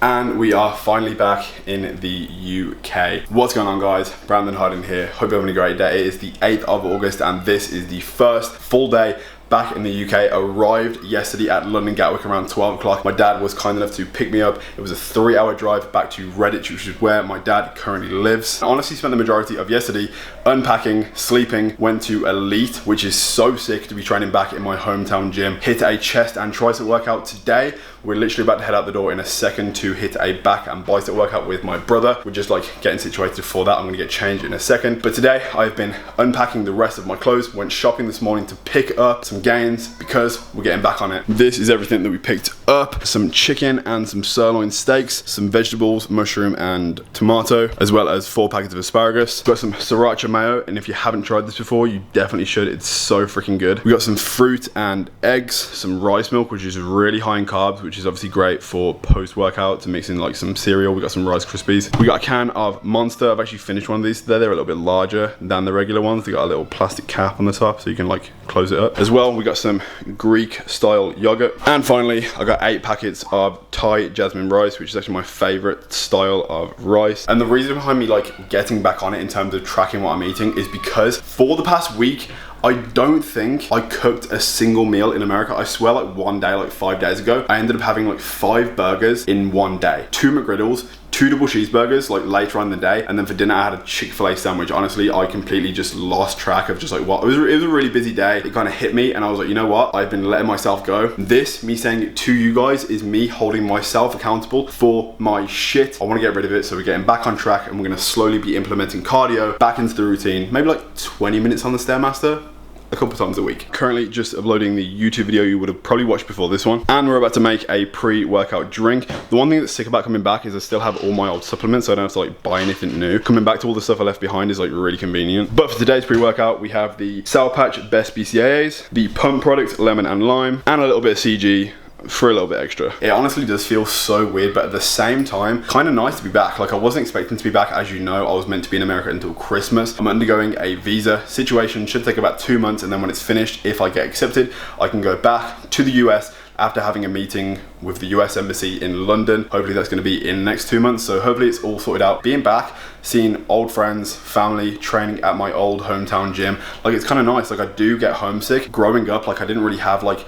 And we are finally back in the UK. What's going on, guys? Brandon Harding here. Hope you're having a great day. It is the 8th of August and this is the first full day back in the UK. Arrived yesterday at London Gatwick around 12 o'clock. My dad was kind enough to pick me up. It was a 3-hour drive back to Redditch, which is where my dad currently lives. I honestly spent the majority of yesterday unpacking, sleeping, went to Elite, which is so sick to be training back in my hometown gym. Hit a chest and tricep workout today. We're literally about to head out the door in a second to hit a back and bicep workout with my brother. We're just like getting situated for that. I'm gonna get changed in a second. But today I've been unpacking the rest of my clothes. Went shopping this morning to pick up some gains because we're getting back on it. This is everything that we picked up. Some chicken and some sirloin steaks, some vegetables, mushroom and tomato, as well as 4 packets of asparagus. Got some sriracha mayo, and if you haven't tried this before, you definitely should. It's so freaking good. We got some fruit and eggs, some rice milk, which is really high in carbs, which is obviously great for post-workout to mix in like some cereal. We got some Rice Krispies. We got a can of Monster. I've actually finished one of these today. They're a little bit larger than the regular ones. They got a little plastic cap on the top so you can like close it up. As well, we got some Greek style yogurt. And finally, I got 8 packets of Thai jasmine rice, which is actually my favorite style of rice. And the reason behind me like getting back on it in terms of tracking what I'm eating is because for the past week, I don't think I cooked a single meal in America. I swear, like one day, like 5 days ago, I ended up having like 5 burgers in one day. 2 McGriddles, 2 double cheeseburgers like later on in the day, and then for dinner I had a Chick-fil-A sandwich. Honestly, I completely just lost track of just like what, it was a really busy day. It kind of hit me and I was like, you know what? I've been letting myself go. This, me saying it to you guys, is me holding myself accountable for my shit. I want to get rid of it, so we're getting back on track and we're going to slowly be implementing cardio back into the routine. Maybe like 20 minutes on the Stairmaster, a couple times a week. Currently just uploading the YouTube video you would have probably watched before this one, and we're about to make a pre-workout drink. The one thing that's sick about coming back is I still have all my old supplements, so I don't have to like buy anything new. Coming back to all the stuff I left behind is like really convenient. But for today's pre-workout, we have the Sour Patch Best BCAAs, the Pump product Lemon and Lime, and a little bit of CG for a little bit extra. It honestly does feel so weird, but at the same time, kind of nice to be back. Like I wasn't expecting to be back. As you know, I was meant to be in America until Christmas. I'm undergoing a visa situation, should take about 2 months, and then when it's finished, if I get accepted, I can go back to the US after having a meeting with the US Embassy in London. Hopefully that's gonna be in the next 2 months, so hopefully it's all sorted out. Being back, seeing old friends, family, training at my old hometown gym, like it's kind of nice. Like I do get homesick. Growing up, like I didn't really have like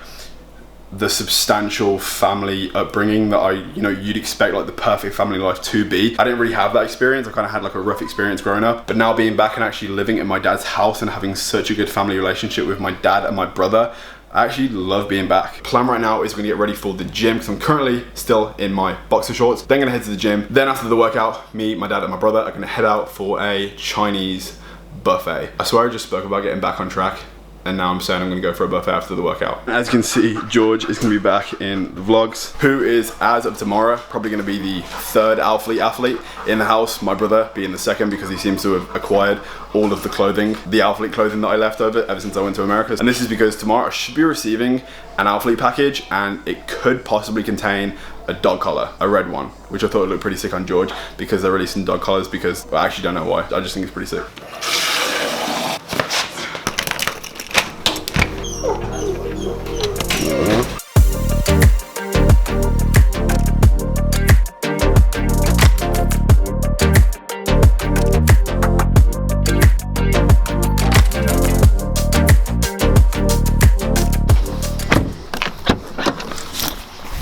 the substantial family upbringing that you'd expect like the perfect family life to be. I didn't really have that experience. I kind of had like a rough experience growing up, but now being back and actually living in my dad's house and having such a good family relationship with my dad and my brother, I actually love being back. Plan right now is we're gonna get ready for the gym because I'm currently still in my boxer shorts. Then gonna head to the gym. Then after the workout, me, my dad and my brother are gonna head out for a Chinese buffet. I swear I just spoke about getting back on track, and now I'm saying I'm gonna go for a buffet after the workout. As you can see, George is gonna be back in the vlogs, who is, as of tomorrow, probably gonna be the 3rd athlete in the house, my brother being the 2nd because he seems to have acquired all of the clothing, the athlete clothing that I left over ever since I went to America. And this is because tomorrow I should be receiving an athlete package and it could possibly contain a dog collar, a red one, which I thought would look pretty sick on George because they're releasing dog collars because, well, I actually don't know why, I just think it's pretty sick.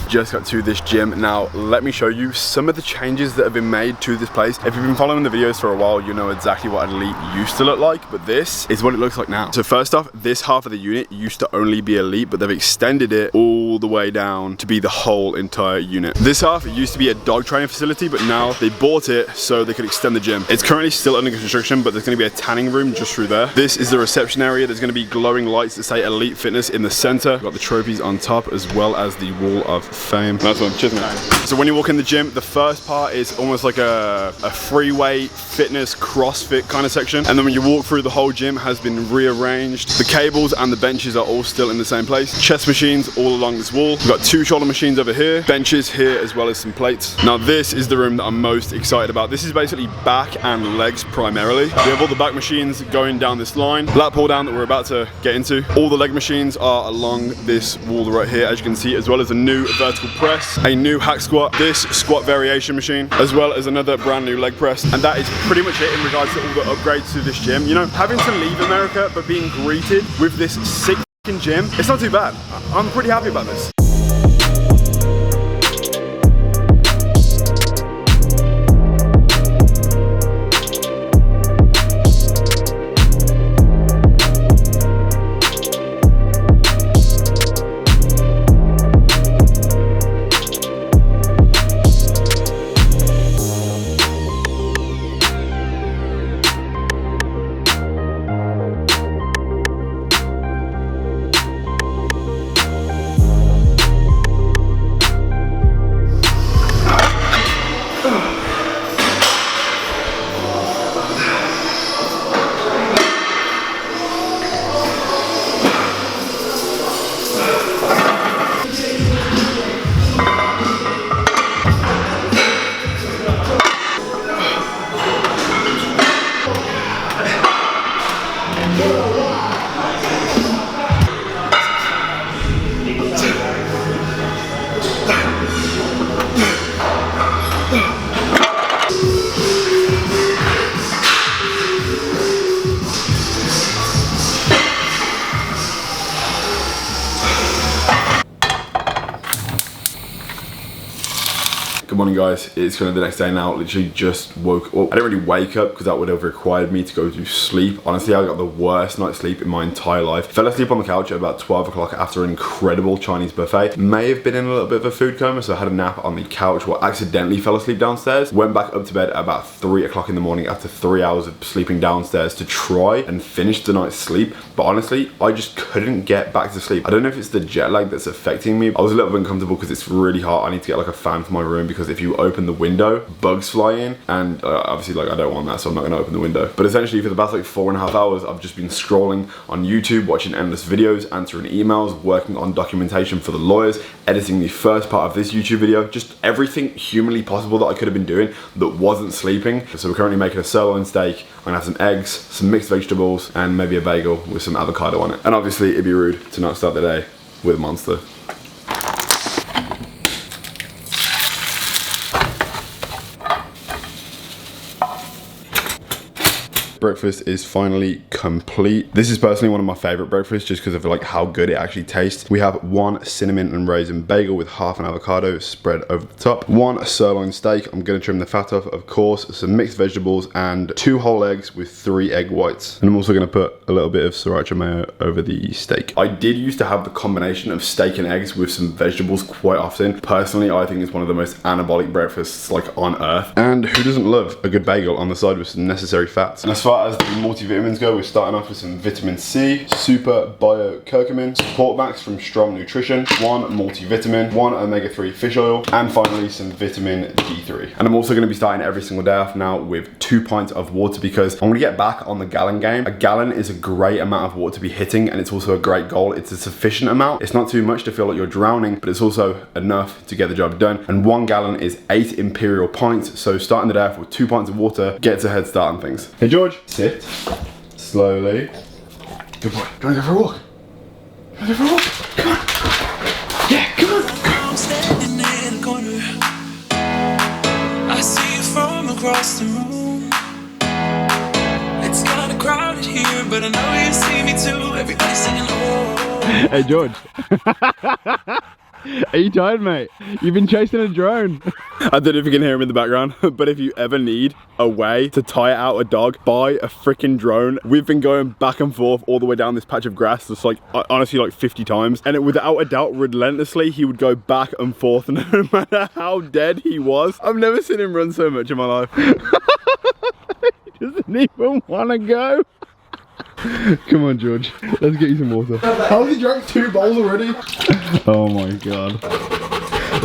Just got to this gym. Now let me show you some of the changes that have been made to this place. If you've been following the videos for a while, you know exactly what Elite used to look like, but this is what it looks like now. So first off, this half of the unit used to only be Elite, but they've extended it all the way down to be the whole entire unit. This half used to be a dog training facility, but now they bought it so they could extend the gym. It's currently still under construction, but there's gonna be a tanning room just through there. This is the reception area. There's gonna be glowing lights that say Elite Fitness in the center. We've got the trophies on top as well as the wall of fame. Nice one, cheers man. So when you walk in the gym, the first part is almost like a free weight, fitness, CrossFit kind of section. And then when you walk through, the whole gym has been rearranged. The cables and the benches are all still in the same place. Chest machines all along the this wall. We've got 2 shoulder machines over here, benches here, as well as some plates. Now this is the room that I'm most excited about. This is basically back and legs primarily. We have all the back machines going down this line, lat pull down that we're about to get into. All the leg machines are along this wall right here, as you can see, as well as a new vertical press, a new hack squat, this squat variation machine, as well as another brand new leg press. And that is pretty much it in regards to all the upgrades to this gym. You know, having to leave America but being greeted with this sick gym, it's not too bad. I'm pretty happy about this. Good morning guys, it's kind of the next day now. Literally just woke up. I didn't really wake up because that would have required me to go to sleep. Honestly, I got the worst night's sleep in my entire life. Fell asleep on the couch at about 12 o'clock after an incredible Chinese buffet. May have been in a little bit of a food coma, so I had a nap on the couch or accidentally fell asleep downstairs. Went back up to bed at about 3 o'clock in the morning after 3 hours of sleeping downstairs to try and finish the night's sleep. But honestly, I just couldn't get back to sleep. I don't know if it's the jet lag that's affecting me. I was a little bit uncomfortable because it's really hot. I need to get like a fan for my room because if you open the window, bugs fly in, and obviously like I don't want that, so I'm not gonna open the window. But essentially for the past like 4.5 hours, I've just been scrolling on YouTube, watching endless videos, answering emails, working on documentation for the lawyers, editing the first part of this YouTube video, just everything humanly possible that I could have been doing that wasn't sleeping. So we're currently making a sirloin steak. I'm gonna have some eggs, some mixed vegetables, and maybe a bagel with some avocado on it. And obviously it'd be rude to not start the day with a monster. Breakfast is finally complete. This is personally one of my favorite breakfasts just because of like how good it actually tastes. We have 1 cinnamon and raisin bagel with half an avocado spread over the top, 1 sirloin steak, I'm gonna trim the fat off, of course, some mixed vegetables, and 2 whole eggs with 3 egg whites. And I'm also gonna put a little bit of sriracha mayo over the steak. I did used to have the combination of steak and eggs with some vegetables quite often. Personally, I think it's one of the most anabolic breakfasts like on earth. And who doesn't love a good bagel on the side with some necessary fats? And as far as the multivitamins go, we're starting off with some vitamin C, Super Bio Curcumin, Support Max from Strong Nutrition, 1 multivitamin, 1 omega-3 fish oil, and finally some vitamin D3. And I'm also going to be starting every single day off now with 2 pints of water because I'm going to get back on the gallon game. A gallon is a great amount of water to be hitting, and it's also a great goal. It's a sufficient amount. It's not too much to feel like you're drowning, but it's also enough to get the job done. And 1 gallon is 8 imperial pints, so starting the day off with 2 pints of water gets a head start on things. Hey George, sit. Slowly. Good boy. Do you want to go for a walk? Do you want to go for a walk? Come on. Yeah, come on. I'm standing in the corner. I see you from across the room. It's kind of crowded here, but I know you see me too. Everybody's singing, oh. Hey George. Are you tired, mate? You've been chasing a drone. I don't know if you can hear him in the background, but if you ever need a way to tire out a dog, buy a freaking drone. We've been going back and forth all the way down this patch of grass that's like, honestly, like 50 times. And without a doubt, relentlessly, he would go back and forth no matter how dead he was. I've never seen him run so much in my life. He doesn't even want to go. Come on, George. Let's get you some water. How has he drank 2 bowls already? Oh my god.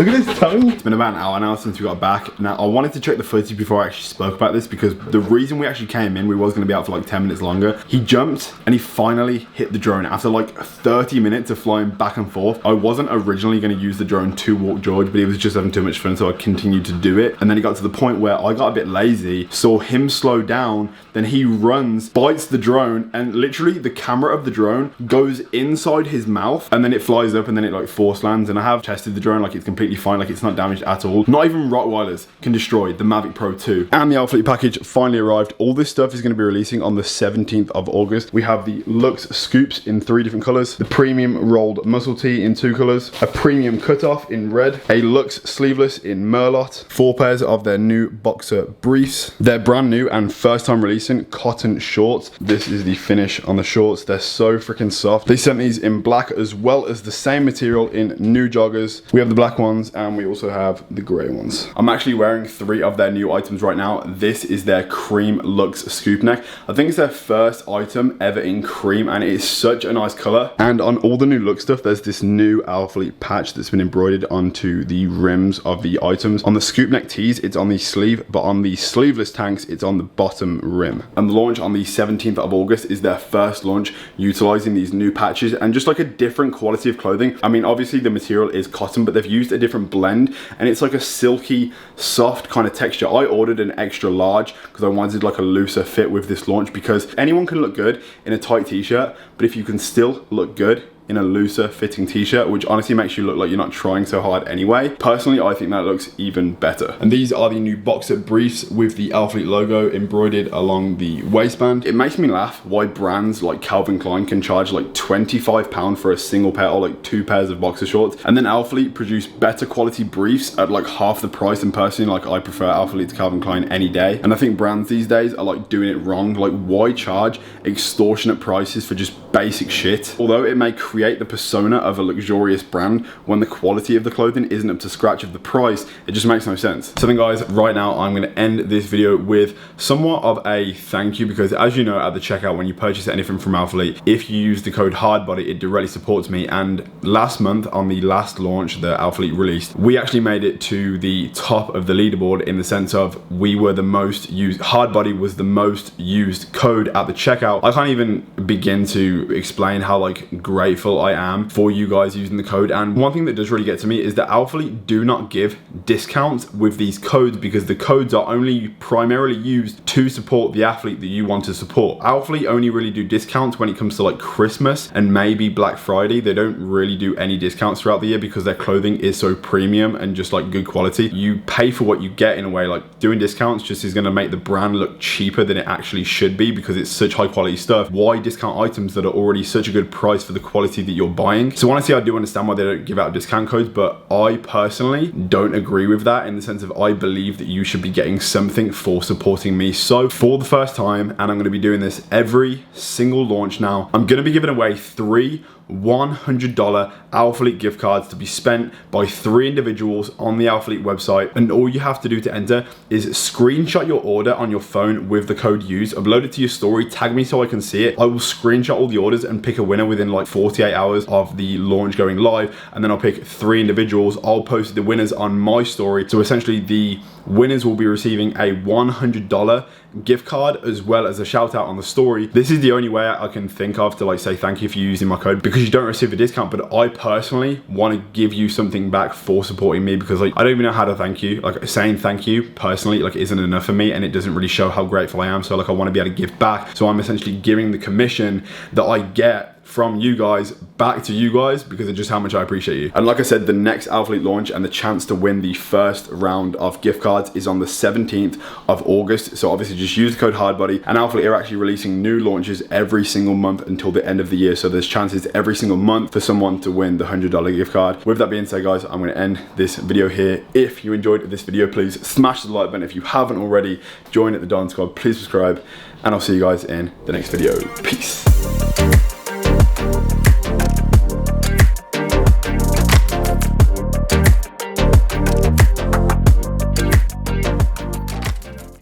Look at his tongue. It's been about an hour now since we got back. Now, I wanted to check the footage before I actually spoke about this because the reason we actually came in, we was going to be out for like 10 minutes longer. He jumped and he finally hit the drone after like 30 minutes of flying back and forth. I wasn't originally going to use the drone to walk George, but he was just having too much fun, so I continued to do it. And then he got to the point where I got a bit lazy, saw him slow down, then he runs, bites the drone, and literally the camera of the drone goes inside his mouth, and then it flies up and then it like force lands. And I have tested the drone, like it's completely fine, like it's not damaged at all. Not even Rottweilers can destroy the Mavic Pro 2. And the Alphalete package finally arrived. All this stuff is going to be releasing on the 17th of August. We have the Luxe Scoops in 3 different colors, the premium rolled muscle tee in 2 colors, a premium cutoff in red, a Luxe sleeveless in Merlot, 4 pairs of their new boxer briefs, their brand new and first time releasing cotton shorts. This is the finish on the shorts. They're so freaking soft. They sent these in black as well as the same material in new joggers. We have the black ones and we also have the gray ones. I'm actually wearing 3 of their new items right now. This is their cream Luxe scoop neck. I think it's their first item ever in cream and it is such a nice color. And on all the new Luxe stuff, there's this new Alphalete patch that's been embroidered onto the rims of the items. On the scoop neck tees, it's on the sleeve, but on the sleeveless tanks, it's on the bottom rim. And the launch on the 17th of August is their first launch utilizing these new patches and just like a different quality of clothing. I mean, obviously the material is cotton, but they've used a different blend and it's like a silky, soft kind of texture. I ordered an extra large because I wanted like a looser fit with this launch because anyone can look good in a tight t-shirt, but if you can still look good in a looser fitting t-shirt, which honestly makes you look like you're not trying so hard anyway. Personally, I think that looks even better. And these are the new boxer briefs with the Alphalete logo embroidered along the waistband. It makes me laugh why brands like Calvin Klein can charge like £25 for a single pair or like 2 pairs of boxer shorts. And then Alphalete produce better quality briefs at like half the price. And personally, like I prefer Alphalete to Calvin Klein any day. And I think brands these days are like doing it wrong. Like why charge extortionate prices for just basic shit? Although it may create the persona of a luxurious brand, when the quality of the clothing isn't up to scratch of the price, it just makes no sense. So then guys, right now I'm going to end this video with somewhat of a thank you, because as you know, at the checkout when you purchase anything from Alphalete, if you use the code HARDBODY, it directly supports me. And last month on the last launch that Alphalete released, we actually made it to the top of the leaderboard in the sense of we were the most used, HARDBODY was the most used code at the checkout. I can't even begin to explain how like grateful I am for you guys using the code. And one thing that does really get to me is that Alphalete do not give discounts with these codes, because the codes are only primarily used to support the athlete that you want to support. Alphalete only really do discounts when it comes to like Christmas and maybe Black Friday. They don't really do any discounts throughout the year because their clothing is so premium and just like good quality. You pay for what you get in a way. Like doing discounts just is going to make the brand look cheaper than it actually should be because it's such high quality stuff. Why discount items that are already such a good price for the quality that you're buying? So honestly, I do understand why they don't give out discount codes, but I personally don't agree with that, in the sense of I believe that you should be getting something for supporting me. So for the first time, and I'm going to be doing this every single launch now, I'm going to be giving away 3 $100 Alphalete gift cards to be spent by 3 individuals on the Alphalete website. And all you have to do to enter is screenshot your order on your phone with the code used, upload it to your story, tag me so I can see it. I will screenshot all the orders and pick a winner within like 48 hours of the launch going live, and then I'll pick 3 individuals. I'll post the winners on my story. So essentially the winners will be receiving a $100 gift card as well as a shout out on the story. This is the only way I can think of to like say thank you for using my code, because you don't receive a discount, but I personally want to give you something back for supporting me, because like I don't even know how to thank you. Like saying thank you personally like isn't enough for me, and it doesn't really show how grateful I am. So like I want to be able to give back. So I'm essentially giving the commission that I get from you guys back to you guys because of just how much I appreciate you. And like I said, the next Alphalete launch and the chance to win the first round of gift cards is on the 17th of August. So obviously just use the code HARDBODY, and Alphalete are actually releasing new launches every single month until the end of the year. So there's chances every single month for someone to win the $100 gift card. With that being said, guys, I'm going to end this video here. If you enjoyed this video, please smash the like button. If you haven't already, join at the Don Squad, please subscribe, and I'll see you guys in the next video. Peace.